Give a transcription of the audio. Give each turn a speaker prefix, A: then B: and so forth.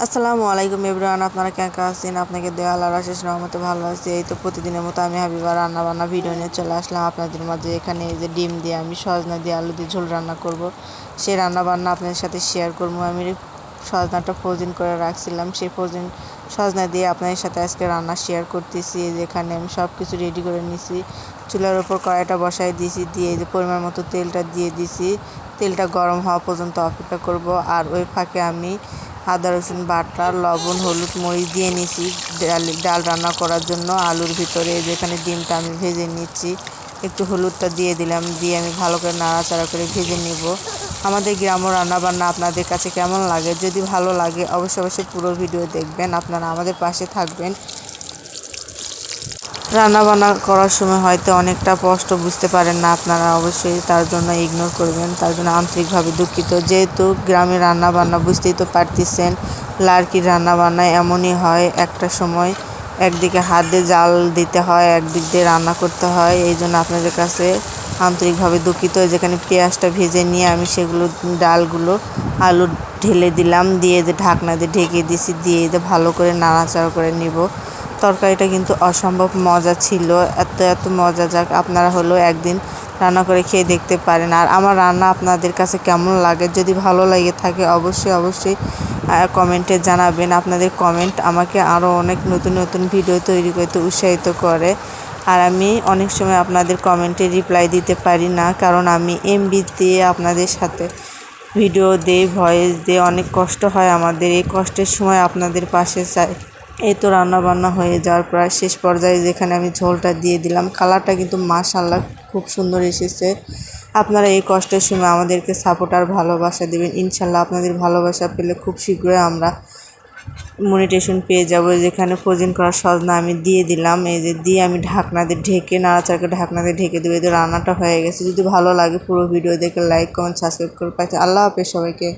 A: আসসালামু আলাইকুম এভরিওয়ান, আপনারা কেমন আছেন? আপনাকে দেওয়া আল্লাহর অশেষ রহমতে ভালো আছে। এই তো প্রতিদিনের মতো আমি হাবিবা রান্না বান্না ভিডিও নিয়ে চলে আসলাম আপনাদের মাঝে। এখানে এই যে ডিম দিয়ে আমি সজনা দিয়ে আলু দিয়ে ঝোল রান্না করব, সেই রান্না বান্না আপনাদের সাথে শেয়ার করবো। আমি সজনাটা ফ্রোজেন করে রাখছিলাম, সেই ফ্রোজেন সজনা দিয়ে আপনাদের সাথে আজকে রান্না শেয়ার করতেছি। যেখানে আমি সব কিছু রেডি করে নিছি, চুলার ওপর কড়াইটা বসাই দিয়েছি, দিয়ে যে পরিমাণ মতো তেলটা দিয়ে দিছি। তেলটা গরম হওয়া পর্যন্ত অপেক্ষা করব। আর ওই ফাঁকে আমি আদা রসুন বাটা, লবণ, হলুদ, মরিচ দিয়ে নিছি ডাল রান্না করার জন্য। আলুর ভিতরে যেখানে ডিমটা আমি ভেজে নিচ্ছি, একটু হলুদটা দিয়ে দিলাম, দিয়ে আমি ভালো করে নাড়াচাড়া করে ভেজে নিব। আমাদের গ্রাম্য রান্নাবান্না আপনাদের কাছে কেমন লাগে? যদি ভালো লাগে অবশ্যই পুরো ভিডিও দেখবেন, আপনারা আমাদের পাশে থাকবেন। রান্নাবান্না করার সময় হয়তো অনেকটা কষ্ট বুঝতে পারেন না আপনারা, অবশ্যই তার জন্য ইগনোর করবেন, তার জন্য আন্তরিকভাবে দুঃখিত। যেহেতু গ্রামে রান্নাবান্না বুঝতেই তো পারতেছেন, লার্কির রান্নাবান্না এমনই হয়, একটা সময় একদিকে হাত দিয়ে জাল দিতে হয়, একদিক দিয়ে রান্না করতে হয়। এই জন্য আপনাদের কাছে আন্তরিকভাবে দুঃখিত। যেখানে পেঁয়াজটা ভেজে নিয়ে আমি সেগুলো ডালগুলো আলু ঢেলে দিলাম, দিয়ে যে ঢাকনা দিয়ে ঢেকে দিছি, দিয়ে ভালো করে নাড়াচাড়া করে নিব। তরকারিটা কিন্তু অসম্ভব মজা ছিল, এত মজা, যাক আপনারা হলেও একদিন রান্না করে খেয়ে দেখতে পারেন। আর আমার রান্না আপনাদের কাছে কেমন লাগে? যদি ভালো লাগে থাকে অবশ্যই কমেন্টে জানাবেন। আপনাদের কমেন্ট আমাকে আরও অনেক নতুন ভিডিও তৈরি করতে উৎসাহিত করে। আর আমি অনেক সময় আপনাদের কমেন্টে রিপ্লাই দিতে পারি না, কারণ আমি এমবি দিয়ে আপনাদের সাথে ভিডিও দিই, ভয়েস দিয়ে, অনেক কষ্ট হয় আমাদের। এই কষ্টের সময় আপনাদের পাশে চাই। এই তো রান্না বান্না হয়ে যাওয়ার প্রায় শেষ পর্যায়ে, যেখানে আমি ঝোলটা দিয়ে দিলাম। কালারটা কিন্তু মাশাআল্লাহ খুব সুন্দর এসেছে। আপনারা এই কষ্টের সময় আমাদেরকে সাপোর্ট আর ভালোবাসা দেবেন। ইনশাল্লাহ আপনাদের ভালোবাসা পেলে খুব শীঘ্রই আমরা মনিটেশন পেয়ে যাব। যেখানে ফ্রোজেন করা সজনা আমি দিয়ে দিলাম, এই যে দিয়ে আমি ঢাকনা দিয়ে ঢেকে নাড়াচাড়া ঢাকনা দিয়ে ঢেকে দেবো। এই যে রান্নাটা হয়ে গেছে। যদি ভালো লাগে পুরো ভিডিও দেখে লাইক, কমেন্ট, সাবস্ক্রাইব করে পাচ্ছি। আল্লাহ হাফেজ সবাইকে।